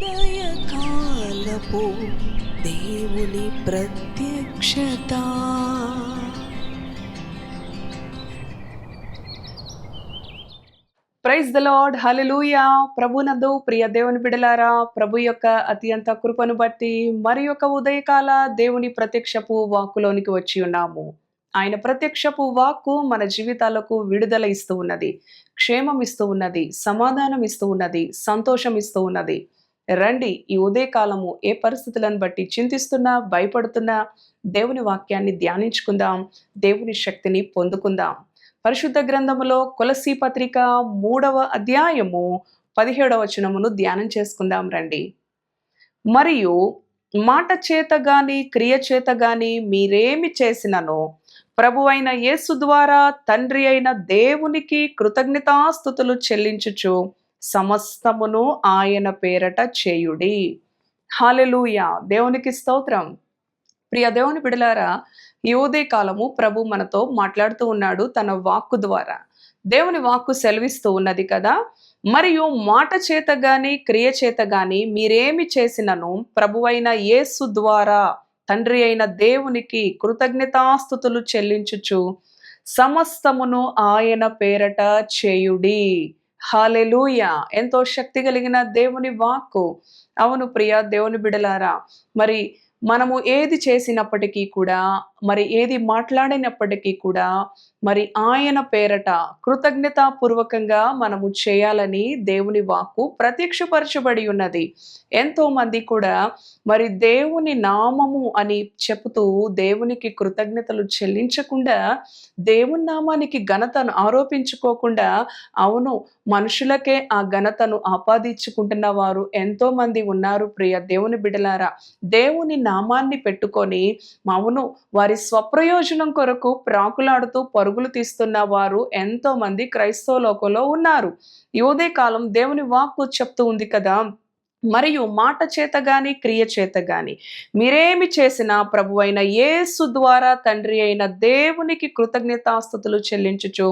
ఉదయకాలపు దేవుని ప్రత్యక్షత. ప్రైజ్ ద లార్డ్, హల్లెలూయా. ప్రభునందు ప్రియ దేవుని బిడలారా, ప్రభు యొక్క అత్యంత కృపను బట్టి మరి యొక్క ఉదయకాల దేవుని ప్రత్యక్షపు వాక్కులోనికి వచ్చి ఉన్నాము. ఆయన ప్రత్యక్షపు వాక్కు మన జీవితాలకు విడుదల ఇస్తూ ఉన్నది, క్షేమం ఇస్తూ ఉన్నది, సమాధానం ఇస్తూ ఉన్నది, సంతోషం ఇస్తూ ఉన్నది. రండి, ఈ ఉదయకాలము ఏ పరిస్థితులను బట్టి చింతిస్తున్నా, భయపడుతున్నా దేవుని వాక్యాన్ని ధ్యానించుకుందాం, దేవుని శక్తిని పొందుకుందాం. పరిశుద్ధ గ్రంథములో కొలసీ పత్రిక 3వ అధ్యాయము 17వ వచనమును ధ్యానం చేసుకుందాం రండి. మరియు మాట చేత గాని క్రియ చేత గాని మీరేమి చేసినను ప్రభువైన యేసు ద్వారా తండ్రి అయిన దేవునికి కృతజ్ఞతాస్తుతులు చెల్లించుచు సమస్తమును ఆయన పేరట చేయుడి. హల్లెలూయా, దేవునికి స్తోత్రం. ప్రియ దేవుని బిడలారా, ఈ ఉదయ కాలము ప్రభు మనతో మాట్లాడుతూ ఉన్నాడు తన వాక్కు ద్వారా. దేవుని వాక్కు సెలవిస్తూ ఉన్నది కదా, మరియు మాట చేత గాని క్రియ చేత గాని మీరేమి చేసినను ప్రభువైన యేసు ద్వారా తండ్రి అయిన దేవునికి కృతజ్ఞతాస్తుతులు చెల్లించుచు సమస్తమును ఆయన పేరట చేయుడి. హల్లెలూయా, ఎంతో శక్తి కలిగిన దేవుని వాక్కు. అవును ప్రియ దేవుని బిడలారా, మరి మనము ఏది చేసినప్పటికీ కూడా, మరి ఏది మాట్లాడినప్పటికీ కూడా, మరి ఆయన పేరట కృతజ్ఞతాపూర్వకంగా మనము చేయాలని దేవుని వాక్కు ప్రత్యక్షపరచబడి ఉన్నది. ఎంతో మంది కూడా మరి దేవుని నామము అని చెబుతూ దేవునికి కృతజ్ఞతలు చెల్లించకుండా, దేవుని నామానికి ఘనతను ఆరోపించుకోకుండా, అవును మనుషులకే ఆ ఘనతను ఆపాదించుకుంటున్న వారు ఎంతో మంది ఉన్నారు. ప్రియ దేవుని బిడలారా, దేవుని నామాన్ని పెట్టుకొని అవును వారి స్వప్రయోజనం కొరకు ప్రాకులాడుతూ పరుగులు తీస్తున్న వారు ఎంతో మంది క్రైస్తవ లోకంలో ఉన్నారు. ఈ ఉదయ కాలం దేవుని వాక్కు చెప్తూ ఉంది కదా, మరియు మాట చేత గాని క్రియ చేత గాని మీరేమి చేసినా ప్రభువైన యేసు ద్వారా తండ్రి అయిన దేవునికి కృతజ్ఞతాస్తుతులు చెల్లించుచు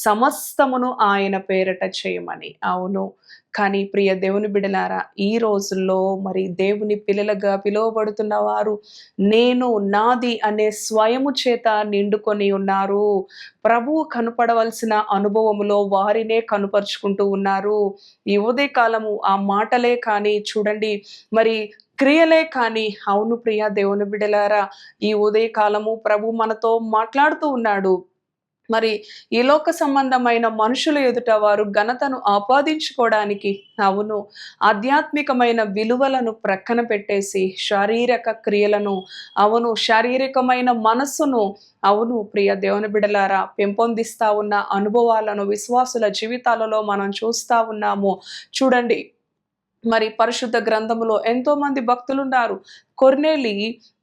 సమస్తమును ఆయన పేరట చేయమని. అవును, కానీ ప్రియ దేవుని బిడలారా, ఈ రోజుల్లో మరి దేవుని పిల్లలుగా పిలువబడుతున్న వారు నేను నాది అనే స్వయము చేత నిండుకొని ఉన్నారు. ప్రభువు కనపడవలసిన అనుభవములో వారినే కనుపరుచుకుంటూ ఉన్నారు. ఈ ఉదయ కాలము ఆ మాటలే కానీ చూడండి, మరి క్రియలే కానీ. అవును ప్రియ దేవుని బిడలారా, ఈ ఉదయ కాలము ప్రభు మనతో మాట్లాడుతూ ఉన్నాడు. మరి ఈ లోక సంబంధమైన మనుషుల ఎదుట వారు ఘనతను ఆపాదించుకోవడానికి, అవును ఆధ్యాత్మికమైన విలువలను ప్రక్కన పెట్టేసి శారీరక క్రియలను, అవును శారీరకమైన మనస్సును, అవును ప్రియ దేవుని బిడలారా పెంపొందిస్తా ఉన్న అనుభవాలను విశ్వాసుల జీవితాలలో మనం చూస్తా ఉన్నాము. చూడండి, మరి పరిశుద్ధ గ్రంథములో ఎంతో మంది భక్తులున్నారు. కొర్నేలి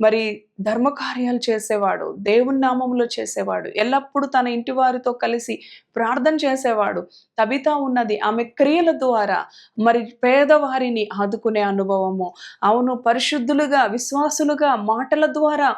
మరి ధర్మకార్యాలు చేసేవాడు, దేవుని నామములో చేసేవాడు, ఎల్లప్పుడూ తన ఇంటి వారితో కలిసి ప్రార్థన చేసేవాడు. తబితా ఉన్నది, ఆమె క్రియల ద్వారా మరి పేదవారిని ఆదుకునే అనుభవము, అవును పరిశుద్ధులుగా విశ్వాసులుగా మాటల ద్వారా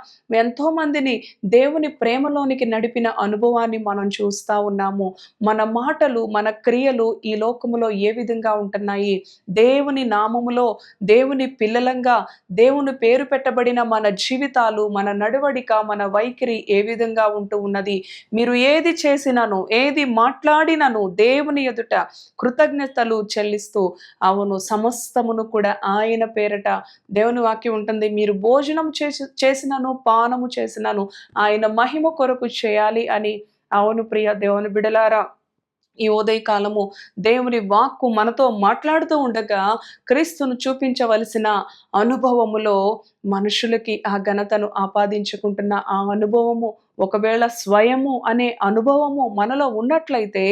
ఎంతో మందిని దేవుని ప్రేమలోనికి నడిపిన అనుభవాన్ని మనం చూస్తా ఉన్నాము. మన మాటలు మన క్రియలు ఈ లోకములో ఏ విధంగా ఉంటున్నాయి? దేవుని నామములో దేవుని పిల్లలంగా దేవుని పేరు పెట్టబడిన మన జీవితాలు, మన నడవడిక, మన వైఖరి ఏ విధంగా ఉంటూ ఉన్నది? మీరు ఏది చేసినను ఏది మాట్లాడినను దేవుని ఎదుట కృతజ్ఞతలు చెల్లిస్తూ, అవును సమస్తమును కూడా ఆయన పేరట. దేవుని వాక్యం ఉంటుంది, మీరు భోజనం చేసినను పానము చేసినను ఆయన మహిమ కొరకు చేయాలి అని. అవును ప్రియ దేవుని బిడలారా, ఈ ఉదయ కాలము దేవుని వాక్కు మనతో మాట్లాడుతూ ఉండగా క్రీస్తును చూపించవలసిన అనుభవములో మనుషులకి ఆ ఘనతను ఆపాదించుకుంటున్న ఆ అనుభవము, ఒకవేళ స్వయము అనే అనుభవము మనలో ఉన్నట్లయితే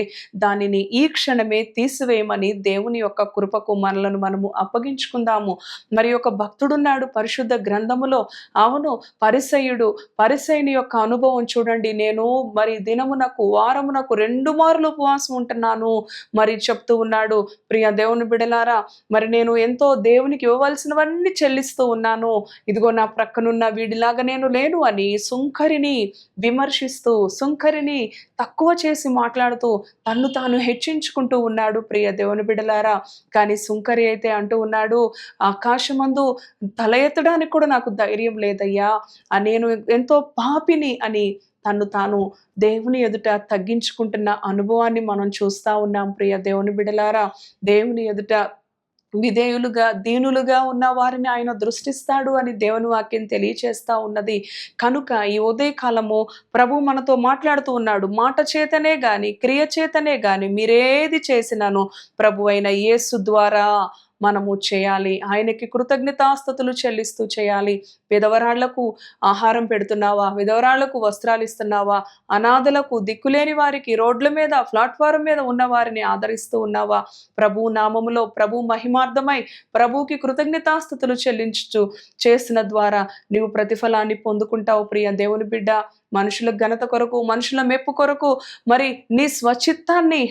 దానిని ఈ క్షణమే తీసివేయమని దేవుని యొక్క కృపకు మనలను మనము అప్పగించుకుందాము. మరి ఒక భక్తుడున్నాడు పరిశుద్ధ గ్రంథములో, అవును పరిసయ్యుని యొక్క అనుభవం చూడండి. నేను మరి దినమునకు వారమునకు 2 మార్లు ఉపవాసం ఉంటున్నాను మరి చెప్తూ ఉన్నాడు. ప్రియ దేవుని బిడలారా, మరి నేను ఎంతో దేవునికి ఇవ్వవలసినవన్నీ చెల్లిస్తూ ఉన్నాను, ఇదిగో నా ప్రక్కనున్న వీడిలాగా నేను లేను అని సుంకరిని విమర్శిస్తూ, సుంకరిని తక్కువ చేసి మాట్లాడుతూ తన్ను తాను హెచ్చించుకుంటూ ఉన్నాడు ప్రియ దేవుని బిడ్డలారా. కానీ సుంకరి అయితే అంటూ ఉన్నాడు, ఆకాశమందు తల ఎత్తడానికి కూడా నాకు ధైర్యం లేదయ్యా, నేను ఎంతో పాపిని అని తన్ను తాను దేవుని ఎదుట తగ్గించుకుంటున్న అనుభవాన్ని మనం చూస్తా ఉన్నాం ప్రియ దేవుని బిడ్డలారా. దేవుని ఎదుట విధేయులుగా, దీనులుగా ఉన్న వారిని ఆయన దృష్టిస్తాడు అని దేవుని వాక్యం తెలియచేస్తా ఉన్నది. కనుక ఈ ఉదయకాలము ప్రభు మనతో మాట్లాడుతూ ఉన్నాడు. మాట చేతనే గాని, క్రియ చేతనే గాని మీరేది చేసినాను ప్రభువైన యేసు ద్వారా మనము చేయాలి. ఆయనకి కృతజ్ఞతాస్తుతులు చెల్లిస్తూ చేయాలి. విధవరాళ్లకు ఆహారం పెడుతున్నావా? విధవరాళ్లకు వస్త్రాలు ఇస్తున్నావా? అనాథలకు, దిక్కులేని వారికి, రోడ్ల మీద, ప్లాట్ఫారం మీద ఉన్న వారిని ఆదరిస్తూ ఉన్నావా? ప్రభు నామములో, ప్రభు మహిమార్థమై ప్రభుకి కృతజ్ఞతాస్తుతులు చెల్లించుచు చేసిన ద్వారా నీవు ప్రతిఫలాన్ని పొందుకుంటావు ప్రియ దేవుని బిడ్డ. మనుషుల ఘనత కొరకు, మనుషుల మెప్పు కొరకు, మరి నీ స్వచిత్తాన్ని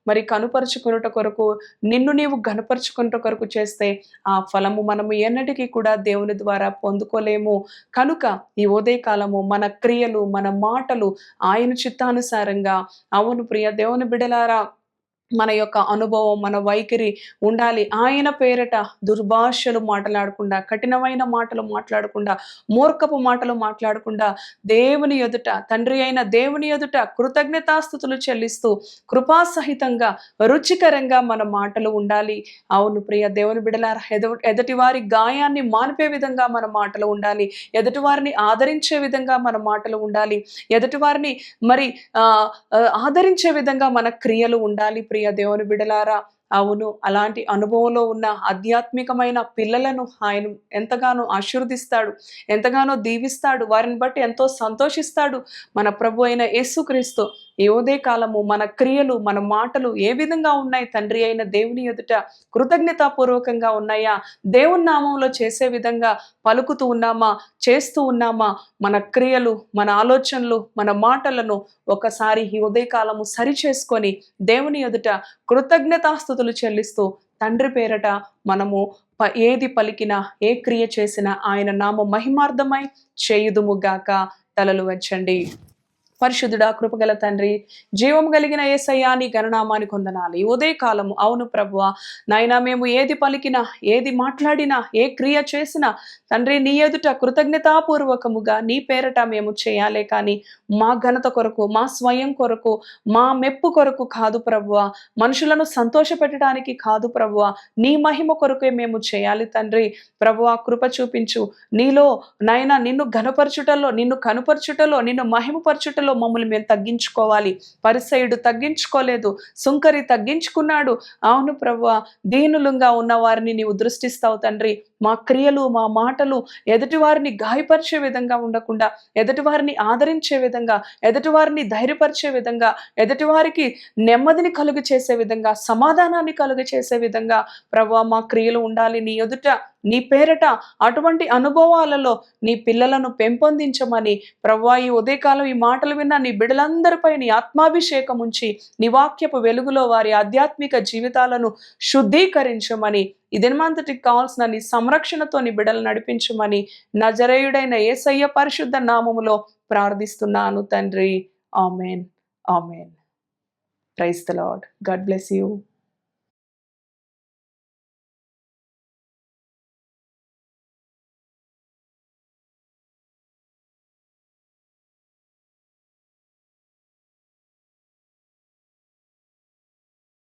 మరి కనుపరుచుకున్నట కొరకు, నిన్ను నీవు ఘనపరుచుకున్నట కొరకు చేస్తే ఆ ఫలము మనము ఎన్నటికీ కూడా దేవుని ద్వారా పొందుకోలేము. కనుక ఈ ఉదయకాలము మన క్రియలు, మన మాటలు ఆయన చిత్తానుసారంగా, అవును ప్రియ దేవుని బిడ్డలారా, మన యొక్క అనుభవం, మన వైఖరి ఉండాలి. ఆయన పేరట దుర్భాషలు మాట్లాడకుండా, కఠినమైన మాటలు మాట్లాడకుండా, మూర్ఖపు మాటలు మాట్లాడకుండా, దేవుని ఎదుట, తండ్రి అయిన దేవుని ఎదుట కృతజ్ఞతాస్తుతులు చెల్లిస్తూ కృపాసహితంగా, రుచికరంగా మన మాటలు ఉండాలి. అవును ప్రియ దేవుని బిడ్డలారా, ఎదుటి వారి గాయాన్ని మాన్పే విధంగా మన మాటలు ఉండాలి. ఎదుటి వారిని ఆదరించే విధంగా మన మాటలు ఉండాలి. ఎదుటి వారిని మరి ఆదరించే విధంగా మన క్రియలు ఉండాలి ప్రియ దేవుని బిడ్డలారా. అవును, అలాంటి అనుభవంలో ఉన్న ఆధ్యాత్మికమైన పిల్లలను ఆయన ఎంతగానో ఆశీర్వదిస్తాడు, ఎంతగానో దీవిస్తాడు, వారిని బట్టి ఎంతో సంతోషిస్తాడు మన ప్రభు అయిన యేసుక్రీస్తు. ఈ ఉదయకాలము మన క్రియలు, మన మాటలు ఏ విధంగా ఉన్నాయి తండ్రి అయిన దేవుని ఎదుట? కృతజ్ఞతాపూర్వకంగా ఉన్నాయా? దేవుని నామంలో చేసే విధంగా పలుకుతూ ఉన్నామా? చేస్తూ ఉన్నామా? మన క్రియలు, మన ఆలోచనలు, మన మాటలను ఒకసారి ఈ ఉదయకాలము సరి చేసుకొని దేవుని ఎదుట కృతజ్ఞతాస్తుతులు చెల్లిస్తూ తండ్రి పేరట మనము ఏది పలికినా, ఏ క్రియ చేసినా ఆయన నామ మహిమార్థమై చేయుదుముగాక. తలలు వంచండి. పరిశుద్ధుడా, కృపగల తండ్రి, జీవం కలిగిన యేసయ్యా, నీ గణనామానికి వందనాలు. ఈ ఉదయకాలము అవును ప్రభువా, నాయనా, మేము ఏది పలికినా, ఏది మాట్లాడినా, ఏ క్రియ చేసినా తండ్రి నీ ఎదుట కృతజ్ఞతాపూర్వకముగా నీ పేరట మేము చేయాలే కానీ మా ఘనత కొరకు, మా స్వయం కొరకు, మా మెప్పు కొరకు కాదు ప్రభువా, మనుషులను సంతోషపెట్టడానికి కాదు ప్రభువా, నీ మహిమ కొరకే మేము చేయాలి తండ్రి. ప్రభువా, కృప చూపించు. నీలో నాయనా నిన్ను ఘనపరచుటలో, నిన్ను కనుపరచుటలో, నిన్ను మహిమపరచుటలో మమ్మల్ని మేము తగ్గించుకోవాలి. పరిసయుడు తగ్గించుకోలేదు, సుంకరి తగ్గించుకున్నాడు. అవును ప్రభువా, దీనులుగా ఉన్న వారిని నీవు దృష్టిస్తావు తండ్రి. మా క్రియలు, మా మాటలు ఎదుటివారిని గాయపరిచే విధంగా ఉండకుండా, ఎదుటివారిని ఆదరించే విధంగా, ఎదుటివారిని ధైర్యపరిచే విధంగా, ఎదుటివారికి నెమ్మదిని కలుగు చేసే విధంగా, సమాధానాన్ని కలుగు చేసే విధంగా ప్రభువా మా క్రియలు ఉండాలి నీ ఎదుట, నీ పేరట. అటువంటి అనుభవాలలో నీ పిల్లలను పెంపొందించమని ప్రభువా ఈ ఉదయకాలం ఈ మాటలు విన్న నీ బిడ్డలందరిపై నీ ఆత్మాభిషేకం ఉంచి నీ వాక్యపు వెలుగులో వారి ఆధ్యాత్మిక జీవితాలను శుద్ధీకరించమని, ఈ దినమంతటికి కావాల్సిన నీ సంరక్షణతో నీ బిడ్డలు నడిపించమని నజరేయుడైన యేసయ్య పరిశుద్ధ నామములో ప్రార్థిస్తున్నాను తండ్రి. Amen, amen. Praise the Lord. God bless you.